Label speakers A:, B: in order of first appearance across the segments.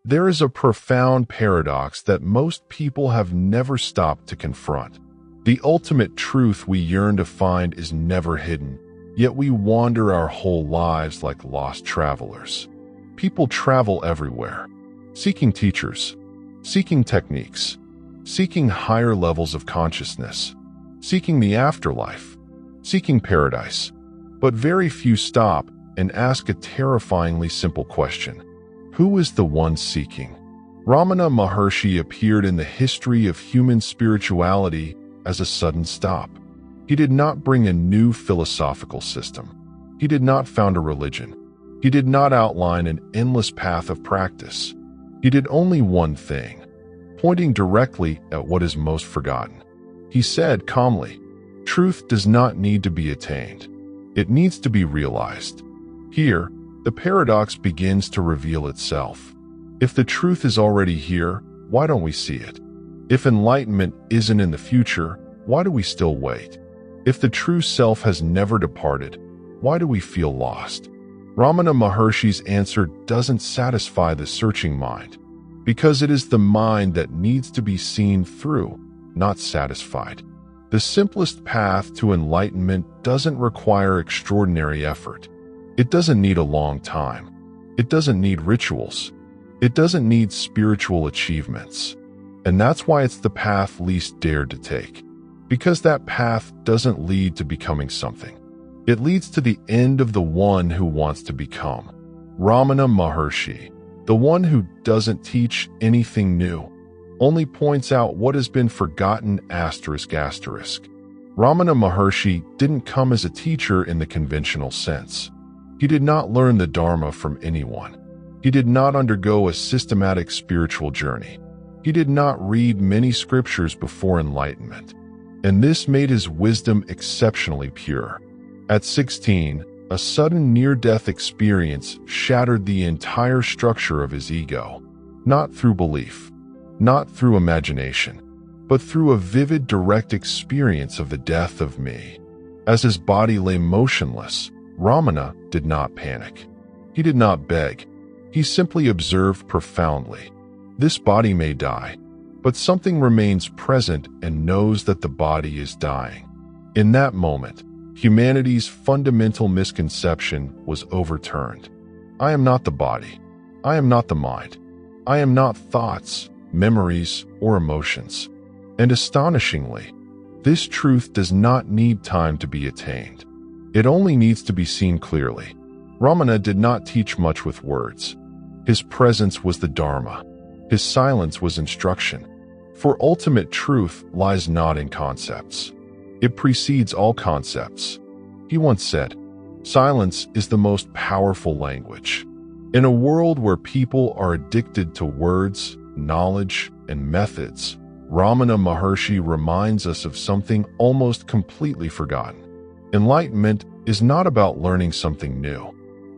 A: There is a profound paradox that most people have never stopped to confront. The ultimate truth we yearn to find is never hidden, yet we wander our whole lives like lost travelers. People travel everywhere, seeking teachers, seeking techniques, seeking higher levels of consciousness, seeking the afterlife, seeking paradise. But very few stop and ask a terrifyingly simple question. Who is the one seeking? Ramana Maharshi appeared in the history of human spirituality as a sudden stop. He did not bring a new philosophical system. He did not found a religion. He did not outline an endless path of practice. He did only one thing, pointing directly at what is most forgotten. He said calmly, "Truth does not need to be attained. It needs to be realized." Here, the paradox begins to reveal itself. If the truth is already here, why don't we see it? If enlightenment isn't in the future, why do we still wait? If the true self has never departed, why do we feel lost? Ramana Maharshi's answer doesn't satisfy the searching mind, because it is the mind that needs to be seen through, not satisfied. The simplest path to enlightenment doesn't require extraordinary effort. It doesn't need a long time. It doesn't need rituals. It doesn't need spiritual achievements. And that's why it's the path least dared to take. Because that path doesn't lead to becoming something. It leads to the end of the one who wants to become. Ramana Maharshi, the one who doesn't teach anything new, only points out what has been forgotten ***. Ramana Maharshi didn't come as a teacher in the conventional sense. He did not learn the Dharma from anyone. He did not undergo a systematic spiritual journey. He did not read many scriptures before enlightenment. And this made his wisdom exceptionally pure. At 16, a sudden near-death experience shattered the entire structure of his ego, not through belief, not through imagination, but through a vivid direct experience of the death of me. As his body lay motionless, Ramana did not panic. He did not beg. He simply observed profoundly. This body may die, but something remains present and knows that the body is dying. In that moment, humanity's fundamental misconception was overturned. I am not the body. I am not the mind. I am not thoughts, memories, or emotions. And astonishingly, this truth does not need time to be attained. It only needs to be seen clearly. Ramana did not teach much with words. His presence was the Dharma. His silence was instruction. For ultimate truth lies not in concepts. It precedes all concepts. He once said, "Silence is the most powerful language." In a world where people are addicted to words, knowledge, and methods, Ramana Maharshi reminds us of something almost completely forgotten. Enlightenment is not about learning something new.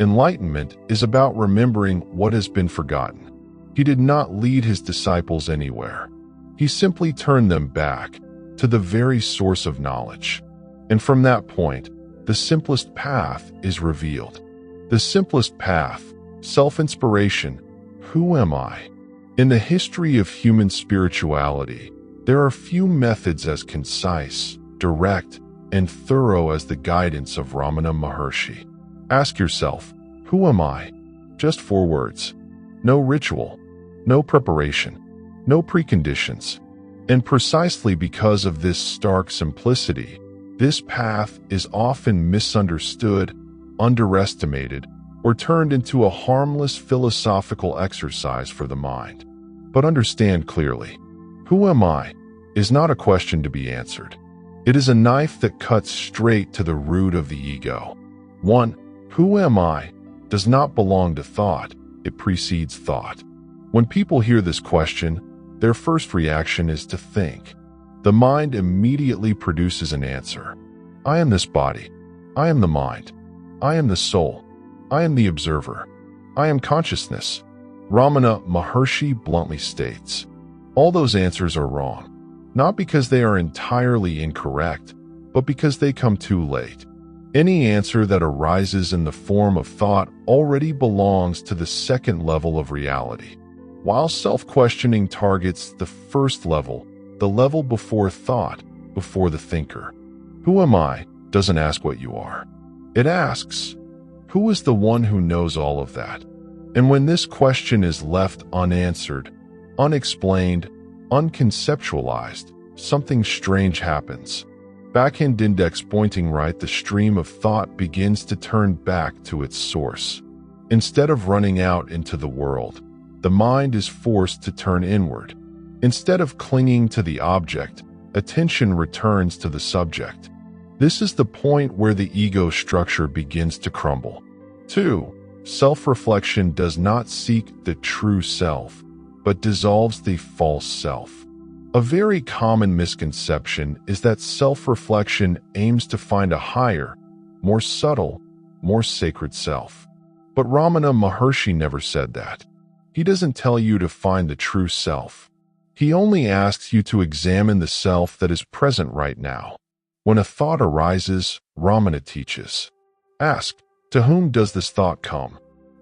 A: Enlightenment is about remembering what has been forgotten. He did not lead his disciples anywhere. He simply turned them back to the very source of knowledge. And from that point, the simplest path is revealed. The simplest path, self-inspiration. Who am I? In the history of human spirituality, there are few methods as concise, direct, and thorough as the guidance of Ramana Maharshi. Ask yourself, who am I? Just 4 words. No ritual, no preparation, no preconditions. And precisely because of this stark simplicity, this path is often misunderstood, underestimated, or turned into a harmless philosophical exercise for the mind. But understand clearly, who am I is not a question to be answered. It is a knife that cuts straight to the root of the ego. 1. Who am I does not belong to thought, it precedes thought. When people hear this question, their first reaction is to think. The mind immediately produces an answer. I am this body. I am the mind. I am the soul. I am the observer. I am consciousness. Ramana Maharshi bluntly states, all those answers are wrong, not because they are entirely incorrect, but because they come too late. Any answer that arises in the form of thought already belongs to the second level of reality. while self-questioning targets the first level, the level before thought, before the thinker. Who am I doesn't ask what you are. It asks, who is the one who knows all of that? And when this question is left unanswered, unexplained, unconceptualized, something strange happens. Backhand index pointing right, the stream of thought begins to turn back to its source. Instead of running out into the world, the mind is forced to turn inward. Instead of clinging to the object, attention returns to the subject. This is the point where the ego structure begins to crumble. 2. Self-reflection does not seek the true self, but dissolves the false self. A very common misconception is that self-reflection aims to find a higher, more subtle, more sacred self. But Ramana Maharshi never said that. He doesn't tell you to find the true self. He only asks you to examine the self that is present right now. When a thought arises, Ramana teaches, ask, to whom does this thought come?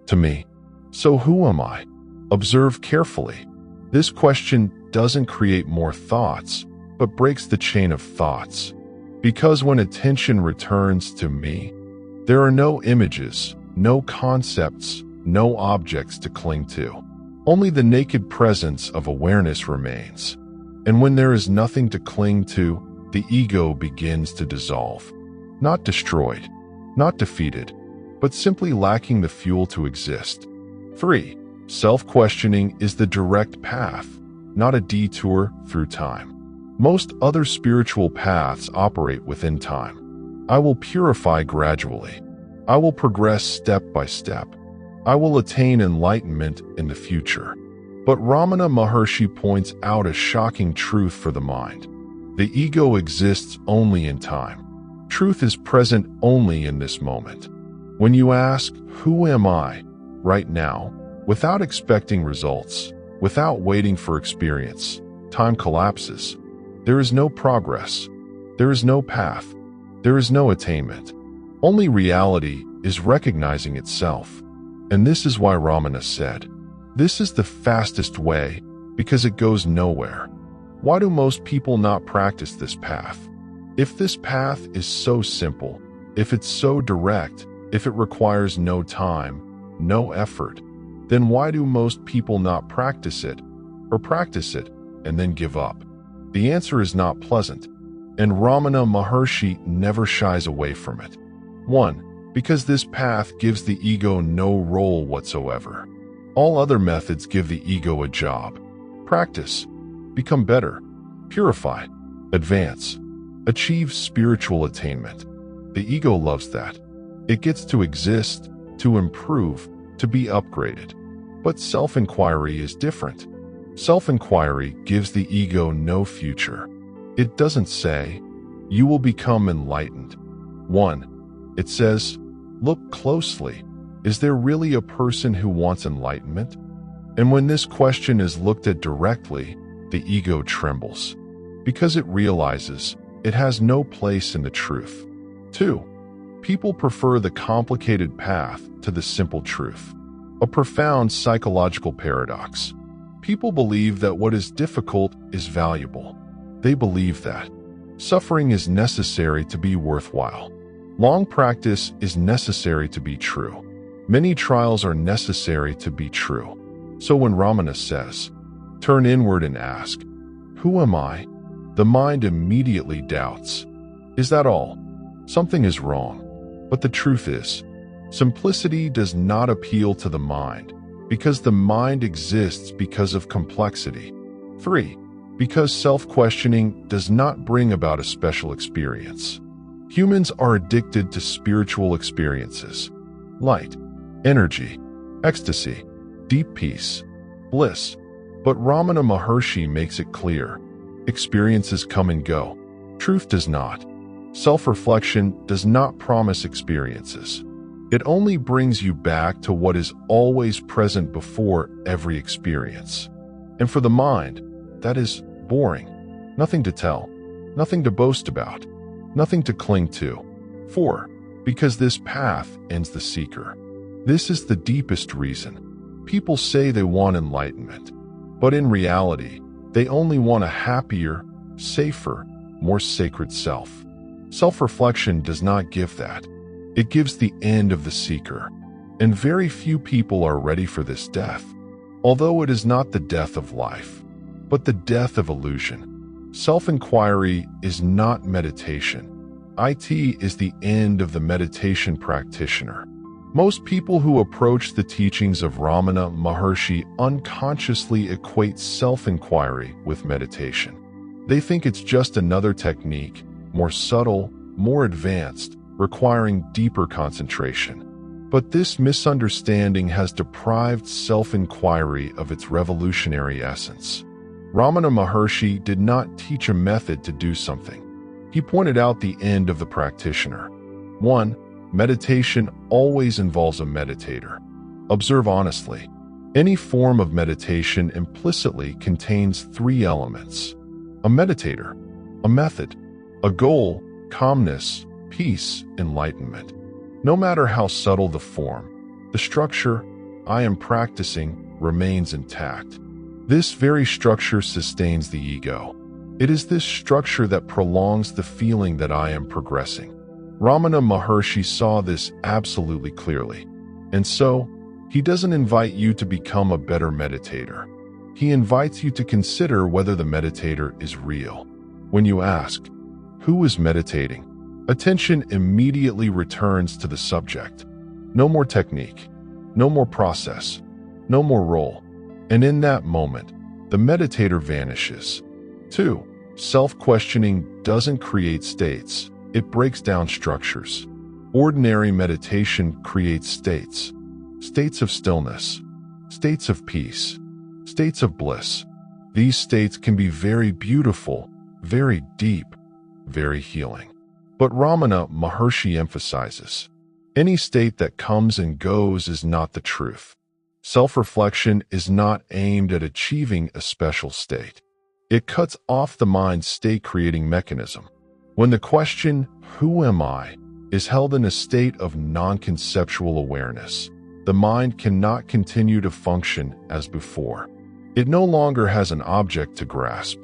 A: To me. So who am I? Observe carefully. This question doesn't create more thoughts, but breaks the chain of thoughts. Because when attention returns to me, there are no images, no concepts, no objects to cling to. Only the naked presence of awareness remains. And when there is nothing to cling to, the ego begins to dissolve. Not destroyed, not defeated, but simply lacking the fuel to exist. 3. Self-questioning is the direct path, not a detour through time. Most other spiritual paths operate within time. I will purify gradually. I will progress step by step. I will attain enlightenment in the future. But Ramana Maharshi points out a shocking truth for the mind. The ego exists only in time. Truth is present only in this moment. When you ask, who am I, right now, without expecting results, without waiting for experience, time collapses. There is no progress. There is no path. There is no attainment. Only reality is recognizing itself. And this is why Ramana said, this is the fastest way because it goes nowhere. Why do most people not practice this path? If this path is so simple, if it's so direct, if it requires no time, no effort, then why do most people not practice it, or practice it and then give up? The answer is not pleasant, and Ramana Maharshi never shies away from it. 1. Because this path gives the ego no role whatsoever. All other methods give the ego a job. Practice, become better, purify, advance, achieve spiritual attainment. The ego loves that. It gets to exist, to improve, to be upgraded. But self-inquiry is different. Self-inquiry gives the ego no future. It doesn't say, you will become enlightened. 1. It says, look closely. Is there really a person who wants enlightenment? And when this question is looked at directly, the ego trembles, because it realizes it has no place in the truth. 2. People prefer the complicated path to the simple truth. A profound psychological paradox. People believe that what is difficult is valuable. They believe that suffering is necessary to be worthwhile. Long practice is necessary to be true. Many trials are necessary to be true. So when Ramana says, turn inward and ask, who am I? The mind immediately doubts. Is that all? Something is wrong. But the truth is, simplicity does not appeal to the mind, because the mind exists because of complexity. 3. Because self-questioning does not bring about a special experience. Humans are addicted to spiritual experiences. Light, energy, ecstasy, deep peace, bliss. But Ramana Maharshi makes it clear. Experiences come and go. Truth does not. Self-reflection does not promise experiences. It only brings you back to what is always present before every experience. And for the mind, that is boring. Nothing to tell. Nothing to boast about. Nothing to cling to. 4. Because this path ends the seeker. This is the deepest reason. People say they want enlightenment, but in reality, they only want a happier, safer, more sacred self. Self-reflection does not give that. It gives the end of the seeker, and very few people are ready for this death. Although it is not the death of life, but the death of illusion. Self-inquiry is not meditation. It is the end of the meditation practitioner. Most people who approach the teachings of Ramana Maharshi unconsciously equate self-inquiry with meditation. They think it's just another technique, more subtle, more advanced, requiring deeper concentration. But this misunderstanding has deprived self-inquiry of its revolutionary essence. Ramana Maharshi did not teach a method to do something. He pointed out the end of the practitioner. 1. Meditation always involves a meditator. Observe honestly. Any form of meditation implicitly contains 3 elements: a meditator, a method, a goal, calmness, peace, enlightenment. No matter how subtle the form, the structure, I am practicing, remains intact. This very structure sustains the ego. It is this structure that prolongs the feeling that I am progressing. Ramana Maharshi saw this absolutely clearly. And so, he doesn't invite you to become a better meditator. He invites you to consider whether the meditator is real. When you ask, "Who is meditating?" attention immediately returns to the subject. No more technique, no more process, no more role. And in that moment, the meditator vanishes. 2. Self-questioning doesn't create states, it breaks down structures. Ordinary meditation creates states. States of stillness, states of peace, states of bliss. These states can be very beautiful, very deep, very healing. But Ramana Maharshi emphasizes, any state that comes and goes is not the truth. Self-reflection is not aimed at achieving a special state. It cuts off the mind's state-creating mechanism. When the question, "Who am I?" is held in a state of non-conceptual awareness, the mind cannot continue to function as before. It no longer has an object to grasp,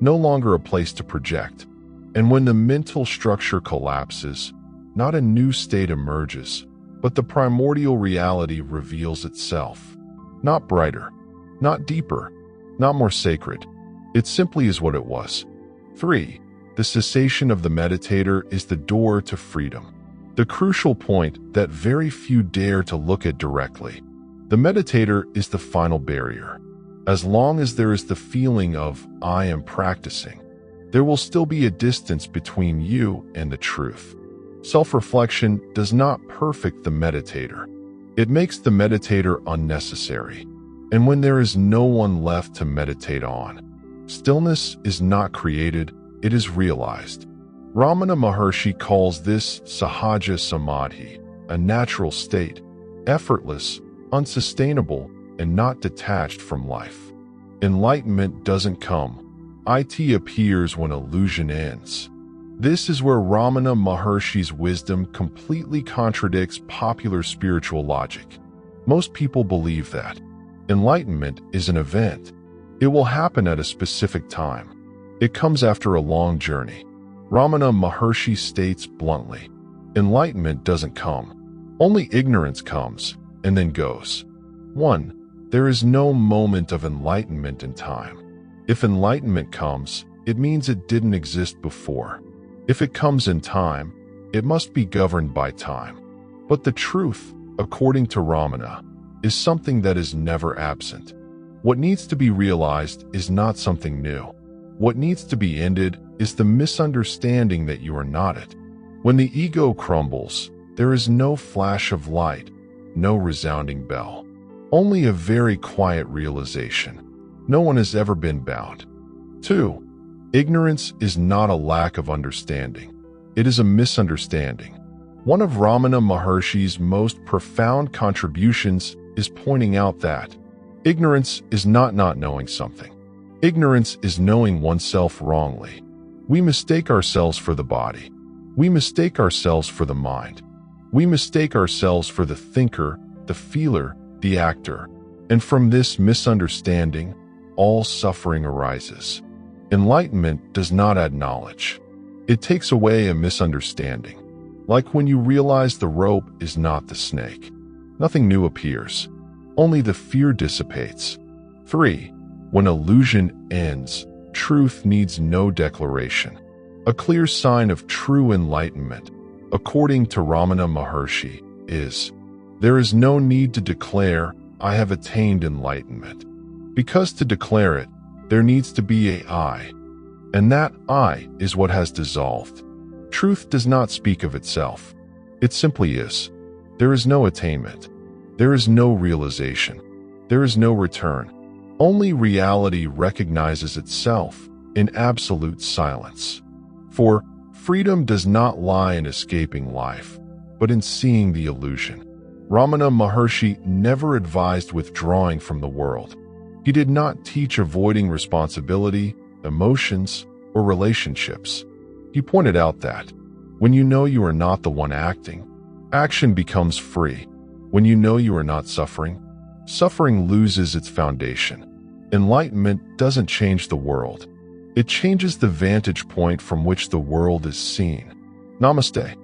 A: no longer a place to project. And when the mental structure collapses, not a new state emerges, but the primordial reality reveals itself. Not brighter, not deeper, not more sacred. It simply is what it was. 3. The cessation of the meditator is the door to freedom. The crucial point that very few dare to look at directly. The meditator is the final barrier. As long as there is the feeling of, I am practicing, there will still be a distance between you and the truth. Self-reflection does not perfect the meditator. It makes the meditator unnecessary. And when there is no one left to meditate on, stillness is not created, it is realized. Ramana Maharshi calls this sahaja samadhi, a natural state, effortless, unsustainable, and not detached from life. Enlightenment doesn't come. It appears when illusion ends. This is where Ramana Maharshi's wisdom completely contradicts popular spiritual logic. Most people believe that enlightenment is an event. It will happen at a specific time. It comes after a long journey. Ramana Maharshi states bluntly, enlightenment doesn't come. Only ignorance comes and then goes. 1. There is no moment of enlightenment in time. If enlightenment comes, it means it didn't exist before. If it comes in time, it must be governed by time. But the truth, according to Ramana, is something that is never absent. What needs to be realized is not something new. What needs to be ended is the misunderstanding that you are not it. When the ego crumbles, there is no flash of light, no resounding bell. Only a very quiet realization. No one has ever been bound. 2. Ignorance is not a lack of understanding. It is a misunderstanding. One of Ramana Maharshi's most profound contributions is pointing out that ignorance is not knowing something. Ignorance is knowing oneself wrongly. We mistake ourselves for the body. We mistake ourselves for the mind. We mistake ourselves for the thinker, the feeler, the actor. And from this misunderstanding, all suffering arises. Enlightenment does not add knowledge. It takes away a misunderstanding. Like when you realize the rope is not the snake. Nothing new appears. Only the fear dissipates. 3. When illusion ends, truth needs no declaration. A clear sign of true enlightenment, according to Ramana Maharshi, is, there is no need to declare, I have attained enlightenment. Because to declare it, there needs to be a I, and that I is what has dissolved. Truth does not speak of itself. It simply is. There is no attainment. There is no realization. There is no return. Only reality recognizes itself in absolute silence. For freedom does not lie in escaping life, but in seeing the illusion. Ramana Maharshi never advised withdrawing from the world. He did not teach avoiding responsibility, emotions, or relationships. He pointed out that, when you know you are not the one acting, action becomes free. When you know you are not suffering, suffering loses its foundation. Enlightenment doesn't change the world. It changes the vantage point from which the world is seen. Namaste.